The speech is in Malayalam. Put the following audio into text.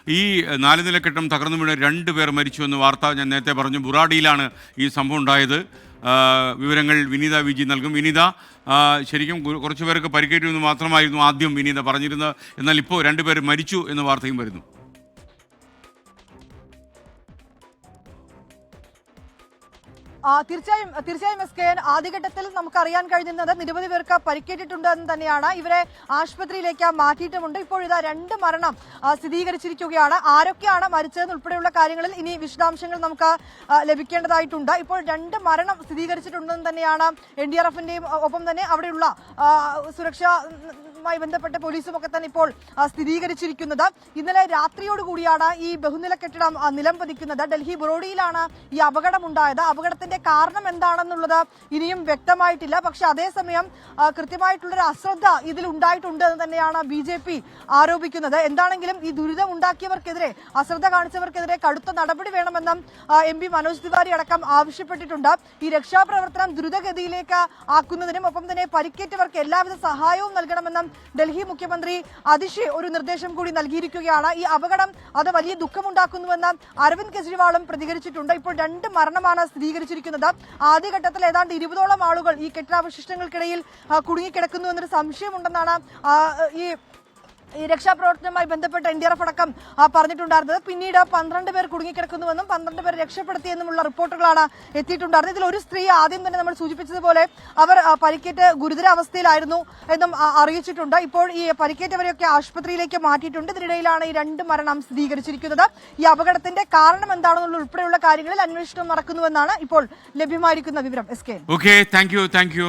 ഈ 4 നില കെട്ടിടം തകർന്നു വീണ് 2 പേർ മരിച്ചു എന്ന വാർത്ത ഞാൻ നേരത്തെ പറഞ്ഞു. ബുറാഡിയിലാണ് ഈ സംഭവം ഉണ്ടായത്. വിവരങ്ങൾ വിനീത വിജി നൽകും. വിനീത, ശരിക്കും കുറച്ചു പേർക്ക് പരിക്കേറ്റു എന്ന് മാത്രമായിരുന്നു ആദ്യം വിനീത പറഞ്ഞിരുന്നത്. എന്നാൽ ഇപ്പോൾ 2 പേർ മരിച്ചു എന്ന വാർത്തയും വരുന്നു. തീർച്ചയായും എസ് കെ എൻ, ആദ്യഘട്ടത്തിൽ നമുക്ക് അറിയാൻ കഴിഞ്ഞിരുന്നത് നിരവധി പേർക്ക് പരിക്കേറ്റിട്ടുണ്ട് എന്ന് തന്നെയാണ്. ഇവരെ ആശുപത്രിയിലേക്ക് മാറ്റിയിട്ടുമുണ്ട്. ഇപ്പോൾ ഇതാ 2 മരണം സ്ഥിരീകരിച്ചിരിക്കുകയാണ്. ആരൊക്കെയാണ് മരിച്ചതെന്ന് ഉൾപ്പെടെയുള്ള കാര്യങ്ങളിൽ ഇനി വിശദാംശങ്ങൾ നമുക്ക് ലഭിക്കേണ്ടതായിട്ടുണ്ട്. ഇപ്പോൾ 2 മരണം സ്ഥിരീകരിച്ചിട്ടുണ്ടെന്ന് തന്നെയാണ് NDRFന്റെയും ഒപ്പം തന്നെ അവിടെയുള്ള സുരക്ഷയുമായി ബന്ധപ്പെട്ട പോലീസും ഒക്കെ തന്നെ ഇപ്പോൾ സ്ഥിരീകരിച്ചിരിക്കുന്നത്. ഇന്നലെ രാത്രിയോടുകൂടിയാണ് ഈ ബഹുനില കെട്ടിടം നിലം പതിക്കുന്നത്. ഡൽഹി ബുറോഡിയിലാണ് ഈ അപകടമുണ്ടായത്. അപകടത്തിന്റെ കാരണം എന്താണെന്നുള്ളത് ഇനിയും വ്യക്തമായിട്ടില്ല. പക്ഷെ അതേസമയം കൃത്യമായിട്ടുള്ളൊരു അശ്രദ്ധ ഇതിൽ ഉണ്ടായിട്ടുണ്ട് എന്ന് തന്നെയാണ് BJP ആരോപിക്കുന്നത്. എന്താണെങ്കിലും ഈ ദുരിതം ഉണ്ടാക്കിയവർക്കെതിരെ, അശ്രദ്ധ കാണിച്ചവർക്കെതിരെ കടുത്ത നടപടി വേണമെന്നും MP മനോജ് തിവാരി അടക്കം ആവശ്യപ്പെട്ടിട്ടുണ്ട്. ഈ രക്ഷാപ്രവർത്തനം ദ്രുതഗതിയിലേക്ക് ആക്കുന്നതിനും ഒപ്പം തന്നെ പരിക്കേറ്റവർക്ക് എല്ലാവിധ സഹായവും നൽകണമെന്നും ഡൽഹി മുഖ്യമന്ത്രി അതിഷി ഒരു നിർദ്ദേശം കൂടി നൽകിയിരിക്കുകയാണ്. ഈ അപകടം അത് വലിയ ദുഃഖമുണ്ടാക്കുന്നുവെന്ന് അരവിന്ദ് കെജ്രിവാളും പ്രതികരിച്ചിട്ടുണ്ട്. ഇപ്പോൾ 2 മരണമാണ് സ്ഥിരീകരിച്ചിരിക്കുന്നത്. ആദ്യഘട്ടത്തിൽ ഏതാണ്ട് 20ഓളം ആളുകൾ ഈ കെട്ടിടാവശിഷ്ടങ്ങൾക്കിടയിൽ കുടുങ്ങിക്കിടക്കുന്നു എന്നൊരു സംശയമുണ്ടെന്നാണ് ഈ രക്ഷാപ്രവർത്തനവുമായി ബന്ധപ്പെട്ട NDRF അടക്കം പറഞ്ഞിട്ടുണ്ടായിരുന്നത്. പിന്നീട് 12 പേർ കുടുങ്ങിക്കിടക്കുന്നുവെന്നും 12 പേർ രക്ഷപ്പെടുത്തിയെന്നുമുള്ള റിപ്പോർട്ടുകളാണ് എത്തിയിട്ടുണ്ടായിരുന്നത്. ഇതിൽ ഒരു സ്ത്രീ ആദ്യം തന്നെ നമ്മൾ സൂചിപ്പിച്ചതുപോലെ അവർ പരിക്കേറ്റ് ഗുരുതരാവസ്ഥയിലായിരുന്നു എന്നും അറിയിച്ചിട്ടുണ്ട്. ഇപ്പോൾ ഈ പരിക്കേറ്റവരെയൊക്കെ ആശുപത്രിയിലേക്ക് മാറ്റിയിട്ടുണ്ട്. ഇതിനിടയിലാണ് ഈ 2 മരണം സ്ഥിരീകരിച്ചിരിക്കുന്നത്. ഈ അപകടത്തിന്റെ കാരണം എന്താണെന്നുള്ള ഉൾപ്പെടെയുള്ള കാര്യങ്ങളിൽ അന്വേഷണം നടക്കുന്നുവെന്നാണ് ഇപ്പോൾ ലഭ്യമായിരിക്കുന്ന വിവരം. SK. Okay, thank you.